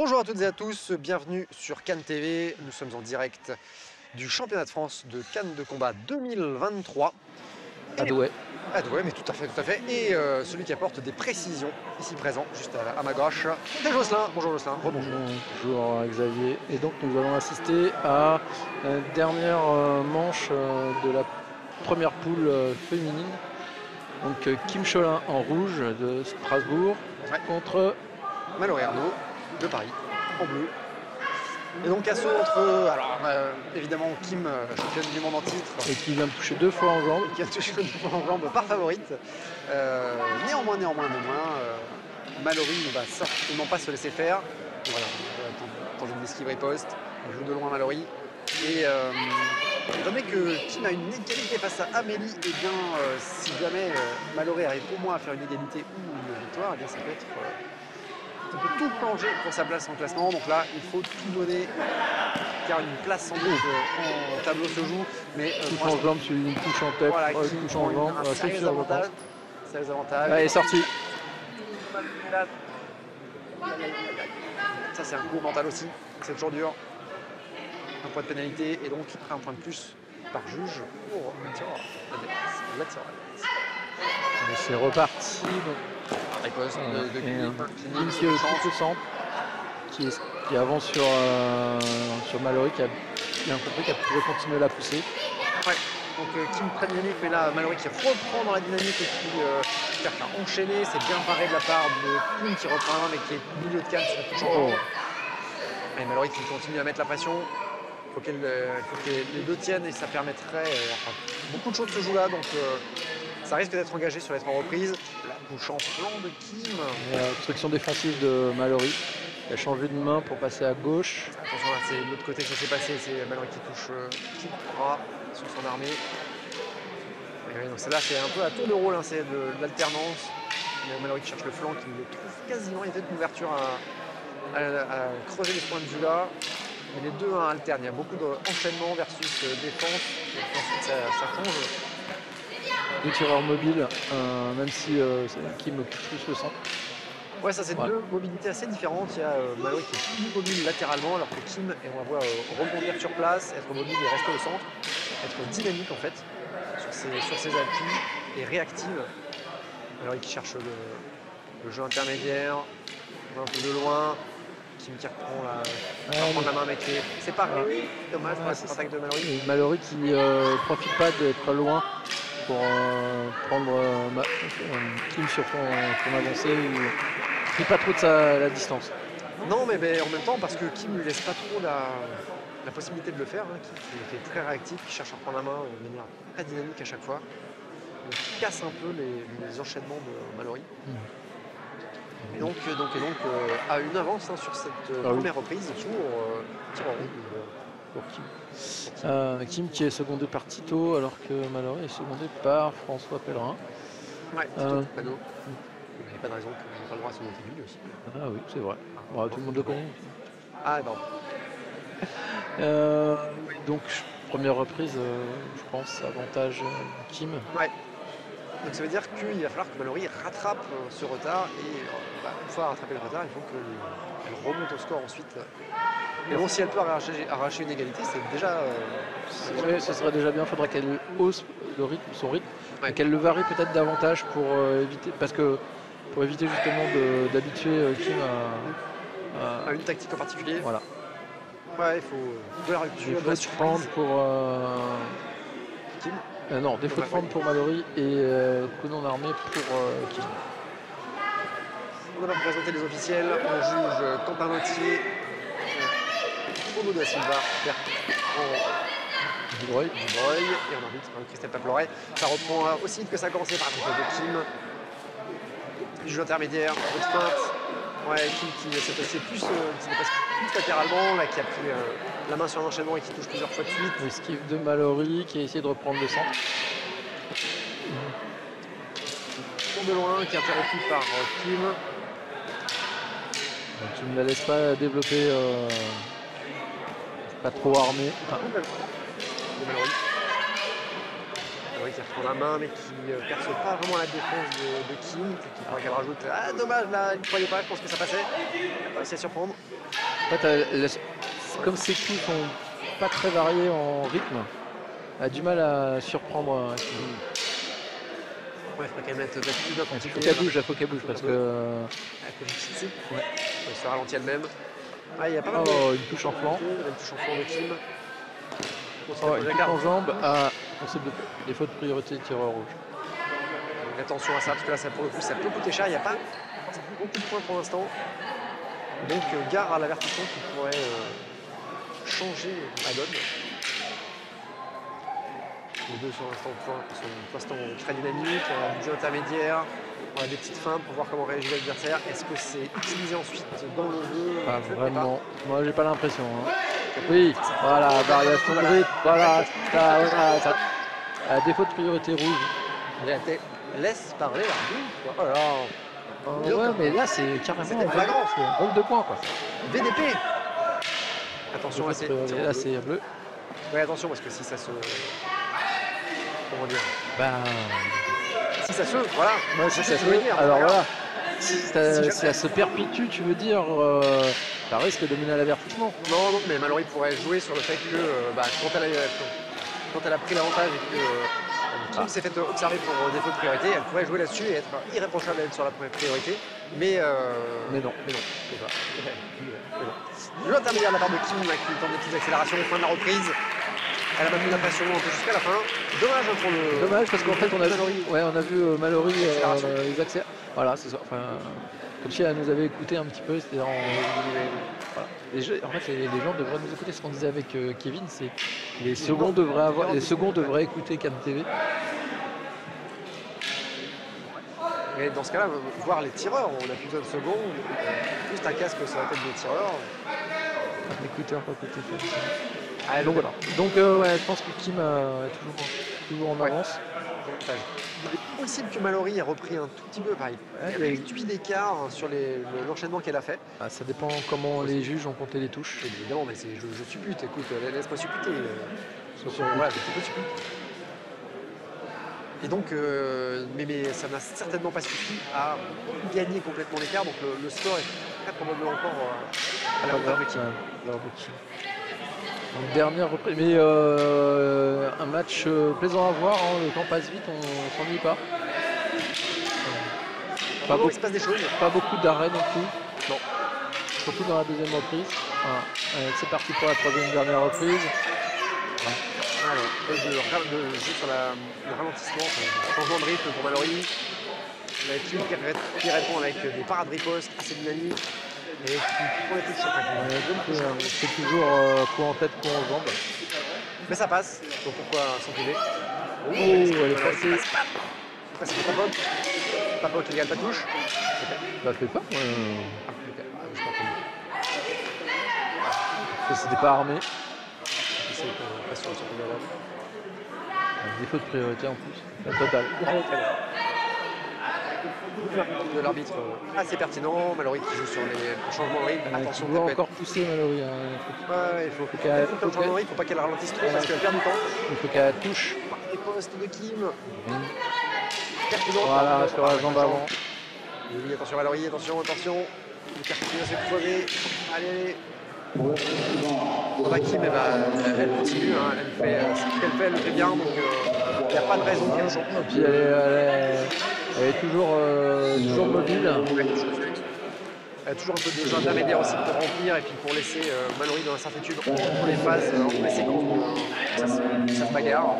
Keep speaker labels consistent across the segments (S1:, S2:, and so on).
S1: Bonjour à toutes et à tous, bienvenue sur Cannes TV. Nous sommes en direct du championnat de France de Cannes de combat 2023.
S2: À Douai.
S1: À Douai, mais tout à fait. Et celui qui apporte des précisions, ici présent, juste à ma gauche, c'est Jocelyn. Bonjour Jocelyn, rebonjour.
S2: Bonjour Xavier. Et donc nous allons assister à la dernière manche de la première poule féminine. Donc Kim Cholin en rouge de Strasbourg contre
S1: Mallory Arnaud de Paris en bleu. Et donc assaut entre, alors évidemment Kim, championne du monde en titre.
S2: Et qui vient de toucher 2 fois en jambe.
S1: Qui a touché 2 fois en jambe par favorite. Néanmoins, Mallory ne va certainement pas se laisser faire. Voilà, dans une esquive riposte. Elle joue de loin Mallory. Et étant donné que Kim a une égalité face à Amélie, et bien si jamais Mallory arrive au moins à faire une égalité ou une victoire, et bien ça peut être. Ça peut tout changer pour sa place en classement. Donc là, il faut tout donner. Car une place sans doute en tableau se joue. Mais
S2: touche en jambe, c'est une touche en tête,
S1: voilà,
S2: touche en jambe,
S1: sérieux avantage. Sérieux avantage.
S2: Elle est sortie.
S1: Ça, c'est un coup mental aussi. C'est toujours dur. Un point de pénalité et donc un point de plus par juge pour la
S2: Mais c'est reparti.
S1: Riposte de
S2: Kim qui est au centre, qui avance sur Mallory, qui a bien compris qu'elle pouvait continuer à la pousser.
S1: Ouais. Donc Kim prend dynamique, mais là Mallory qui reprend dans la dynamique et qui cherche à enchaîner. C'est bien paré de la part de Kim qui reprend mais qui est milieu de Cannes sur le touche en jambe. Et Mallory qui continue à mettre la pression. Il faut que les deux tiennent et ça permettrait. Beaucoup de choses se jouent là, donc ça risque d'être engagé sur les 3 reprises. La bouche en flanc de Kim.
S2: Obstruction défensive de Mallory. Elle a changé de main pour passer à gauche.
S1: Attention, là, c'est l'autre côté que ça s'est passé. C'est Mallory qui touche qui bras sur son armée. Là, c'est un peu à tour de rôle, hein, c'est de l'alternance. Mallory qui cherche le flanc, qui le trouve quasiment. Il y a peut-être une ouverture à creuser de ce point de vue-là. Mais les deux alternent. Il y a beaucoup d'enchaînement versus défense. Et ensuite, ça change.
S2: 2 tireurs mobiles, même si Kim occupe plus le centre.
S1: Ouais, ça c'est 2 mobilités assez différentes. Il y a Mallory qui est plus mobile latéralement, alors que Kim, et on la voit rebondir sur place, être mobile et rester au centre, être dynamique en fait sur ses appuis et réactive. Mallory qui cherche le jeu intermédiaire, un peu de loin. Kim qui reprend la main, mais c'est pas dommage pour la contre-attaque de Mallory.
S2: Et Mallory qui profite pas d'être loin pour prendre Kim sur son avancée ou pris pas trop de la distance.
S1: Non, mais en même temps, parce que Kim ne lui laisse pas trop la possibilité de le faire, hein, qui est très réactif, qui cherche à prendre la main de manière très dynamique à chaque fois. Donc, il casse un peu les enchaînements de Mallory. Et donc à une avance hein, sur cette première reprise, toujours tir en rouge
S2: pour Kim. Kim qui est secondé par Tito, alors que Mallory est secondé par François Pellerin.
S1: Ouais, Tito Pano. Il n'y a pas de raison qu'il n'ait pas le droit à se monter lui aussi.
S2: Ah oui, c'est vrai. Tout le monde le connaît.
S1: Ah, pardon.
S2: Donc, première reprise, je pense, avantage Kim.
S1: Ouais. Donc ça veut dire qu'il va falloir que Mallory rattrape ce retard et une fois rattrapé le retard, il faut qu'elle remonte au score ensuite. Mais bon, si elle peut arracher une égalité, c'est déjà.
S2: Ce serait déjà bien, il faudrait qu'elle hausse son rythme, et qu'elle le varie peut-être davantage pour éviter justement d'habituer Kim
S1: à une tactique en particulier.
S2: Voilà.
S1: Ouais, il faut de la rupture, de la
S2: surprendre pour
S1: Kim.
S2: Non, défaut de forme pour Mallory et coup non armé pour Kim.
S1: On va présenter les officiels. On juge Quentin Lautier, Bruno da Silva, Dubreuil et on arbitre Christelle Paploret. Ça reprend aussi vite que ça a commencé par contre de Kim. Jeu intermédiaire, votre feinte. Ouais, Kim qui s'est passé plus latéralement, là, qui a pris la main sur un enchaînement et qui touche plusieurs fois de suite.
S2: Esquive de Mallory qui a essayé de reprendre le centre.
S1: Tour de loin qui est interrompu par Kim.
S2: Donc, tu ne la laisses pas développer, pas trop armé.
S1: De Mallory. Mallory qui reprend la main mais qui ne perce pas vraiment la défense de Kim. Qui pourrait qu'elle rajoute. Ah dommage là, il ne croyait pas, je pense que ça passait. Elle a pas réussi à surprendre.
S2: En fait, comme ces coups sont pas très variés en rythme, elle a du mal à surprendre.
S1: Ouais, il faudrait quand même mettre plus d'intensité.
S2: Il faut qu'elle bouge parce que.
S1: Elle peut fixer. Ouais. Elle se ralentit elle-même. Ah, il y a pas mal
S2: une touche en flanc.
S1: Une touche en flanc de Kim.
S2: Une touche en jambe. Ah, on sait des fautes de priorité tireur rouge.
S1: Donc, attention à ça, parce que là, ça, pour le coup, ça peut coûter cher. Il n'y a pas beaucoup de points pour l'instant. Donc, gare à l'avertissement qui pourrait changer la donne. Les deux sont pour l'instant très dynamiques, un jeu intermédiaire, on a des petites feintes pour voir comment réagit l'adversaire. Est-ce que c'est utilisé ensuite dans le jeu?
S2: Pas vraiment. Moi, j'ai pas l'impression. Hein. Oui, voilà, variation de rythme. Voilà, ça. Défaut de priorité rouge.
S1: Laisse parler l'arbitre. Oh là.
S2: Ouais, mais là, c'est carrément
S1: flagrant.
S2: Manque de points, quoi.
S1: VDP. Attention,
S2: là, c'est bleu.
S1: Oui, attention, parce que si ça se... Comment dire? Si ça se... Voilà.
S2: Ouais, si ça se veut dire. Alors voilà. Si ça se perpétue, tu veux dire, ça risque de mener à l'avertissement.
S1: Non, mais Mallory pourrait jouer sur le fait que quand elle a pris l'avantage et que Kim s'est fait observer pour défaut de priorité, elle pourrait jouer là-dessus et être irréprochable sur la première priorité. Mais non. Le jeu intermédiaire de la part de Kim qui tente des petites accélérations, fin de la reprise. Elle a maintenu la pression un peu jusqu'à la fin. Dommage pour le.
S2: Dommage parce qu'en fait on a vu Mallory les accès. Voilà, c'est ça. Enfin, comme si elle nous avait écouté un petit peu, c'est-à-dire voilà. En fait les gens devraient nous écouter. Ce qu'on disait avec Kevin, c'est que les seconds devraient écouter Cannes TV.
S1: Mais dans ce cas-là, voir les tireurs, on a plus besoin de secondes, juste un casque sur la tête des tireurs.
S2: Écouteur, pas côté fait. Ah, donc voilà. Donc ouais, je pense que Kim est toujours en avance.
S1: Il est possible que Mallory ait repris un tout petit peu, pareil. Il y a 8 d'écart sur l'enchaînement qu'elle a fait.
S2: Ah, ça dépend comment les juges ont compté les touches.
S1: Évidemment, mais je suppute, écoute, laisse-moi supputer. Voilà, je peux supputer. Et donc, mais ça n'a certainement pas suffi à gagner complètement l'écart, donc le score est très probablement encore à la hauteur de Kim.
S2: Donc, dernière reprise, mais un match plaisant à voir, hein, le temps passe vite, on s'ennuie pas.
S1: Il se passe des choses.
S2: Pas beaucoup d'arrêts non plus. Non. Surtout dans la deuxième reprise. Voilà. C'est parti pour la troisième dernière reprise.
S1: Alors, de jeu sur le ralentissement, le changement de rythme pour Mallory. Kim qui répond avec des parades ripostes assez dynamiques et qui prend les touches.
S2: C'est toujours coup en tête, coup en jambe.
S1: Mais ça passe, donc pourquoi s'en priver?
S2: Elle est passée.
S1: C'est passé pour Pop. Papa qui gagne pas de touche.
S2: Bah, fait pas. C'était pas armé. Défaut de priorité en plus. La totale.
S1: De l'arbitre assez pertinent. Mallory qui joue sur les changements de rythme. Attention,
S2: on va encore pousser Mallory.
S1: Il faut qu'elle change de rythme, faut pas qu'elle ralentisse trop parce qu'elle perd du temps.
S2: Il faut qu'elle touche.
S1: Les postes de Kim.
S2: Voilà, sur la jambe avant.
S1: Oui, attention Mallory, attention. Le carton s'est posé. Allez. Kim, elle continue, hein, elle fait ce qu'elle fait, elle le fait bien, donc il n'y a pas de raison qu'elle change.
S2: Et puis elle est toujours mobile.
S1: Elle a toujours un peu de jeu intermédiaire aussi pour remplir et puis pour laisser Mallory dans l'incertitude entre les phases, entre les séquences où ça se bagarre.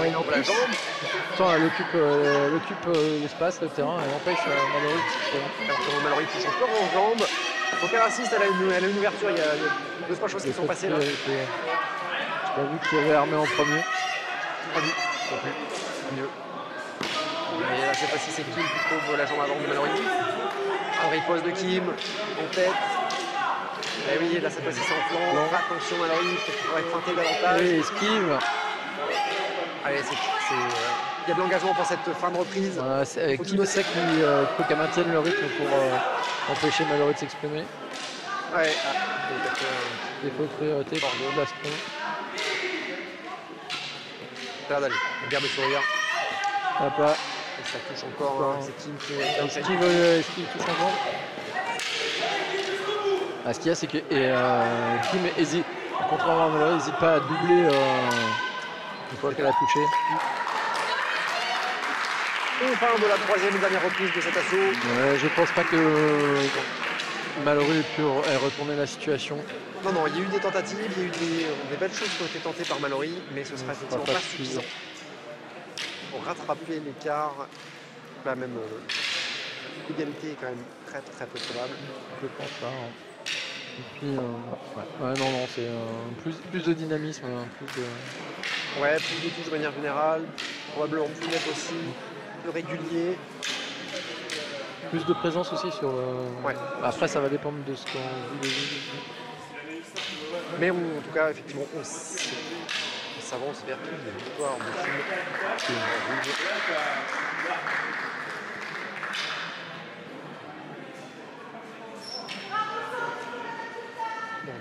S2: Ouais, non, la jambe. Pourtant, elle occupe l'espace, le terrain, elle empêche Mallory de
S1: Mallory touche encore en jambe. Donc elle assiste, elle a une ouverture, il y a 2-3 choses qui sont passées là.
S2: J'ai pas vu qu'il avait armé en premier.
S1: Pas vu, non plus. Mieux. Mais là, cette fois-ci, c'est Kim qui trouve la jambe avant de Mallory. Un riposte de Kim, en tête. Et oui, là, cette fois-ci, c'est en flanc. Attention, Mallory, peut-être qu'il pourrait feinter davantage.
S2: Oui, esquive.
S1: Allez, il y a de l'engagement pour cette fin de reprise.
S2: Kim sait qu'il faut qu'elle maintienne le rythme pour empêcher Mallory de s'exprimer.
S1: Ouais.
S2: Défaut de priorité pour Bastron.
S1: Ça a l'air d'aller. Il garde le sourire.
S2: Hop là.
S1: Et ça touche encore. Hein. C'est Kim qui
S2: Est-ce qu'il touche encore? Ah, ce qu'il y a, c'est que Kim hésite, contrairement à Mallory, n'hésite pas à doubler une fois qu'elle a touché.
S1: On parle de la troisième et dernière reprise de cet assaut.
S2: Ouais, je pense pas que Mallory ait pu retourner la situation.
S1: Non, non, il y a eu des tentatives, il y a eu des belles choses qui ont été tentées par Mallory, mais ce sera effectivement pas suffisant pour rattraper l'écart. Là, même l'égalité est quand même très très peu probable.
S2: Je pense pas. Hein. Et puis, ouais, non, c'est plus de dynamisme, plus de...
S1: Ouais, plus de touches de manière générale, probablement plus net aussi, plus régulier.
S2: Plus de présence aussi sur le...
S1: Ouais.
S2: Après, ça va dépendre de ce qu'on dit.
S1: Mais en tout cas, effectivement, on s'avance vers une victoire de Kim.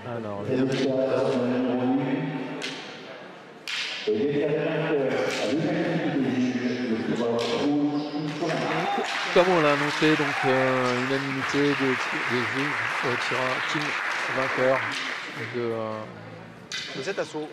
S2: Alors, les résultats. Comme on l'a annoncé, donc unanimité des juges tirera Kim vainqueur
S1: de cet assaut.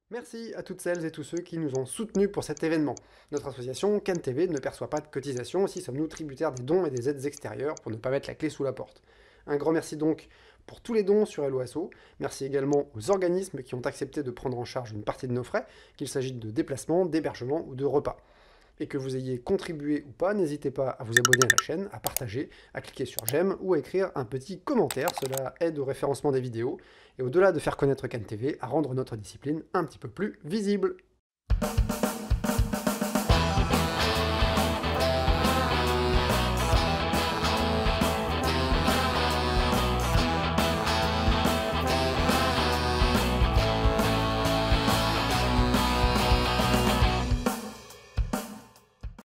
S1: Merci à toutes celles et tous ceux qui nous ont soutenus pour cet événement. Notre association CanTV ne perçoit pas de cotisation, aussi sommes-nous tributaires des dons et des aides extérieures pour ne pas mettre la clé sous la porte. Un grand merci donc pour tous les dons sur Helloasso. Merci également aux organismes qui ont accepté de prendre en charge une partie de nos frais, qu'il s'agisse de déplacements, d'hébergement ou de repas. Et que vous ayez contribué ou pas, n'hésitez pas à vous abonner à la chaîne, à partager, à cliquer sur j'aime ou à écrire un petit commentaire, cela aide au référencement des vidéos, et au-delà de faire connaître CanTV, à rendre notre discipline un petit peu plus visible.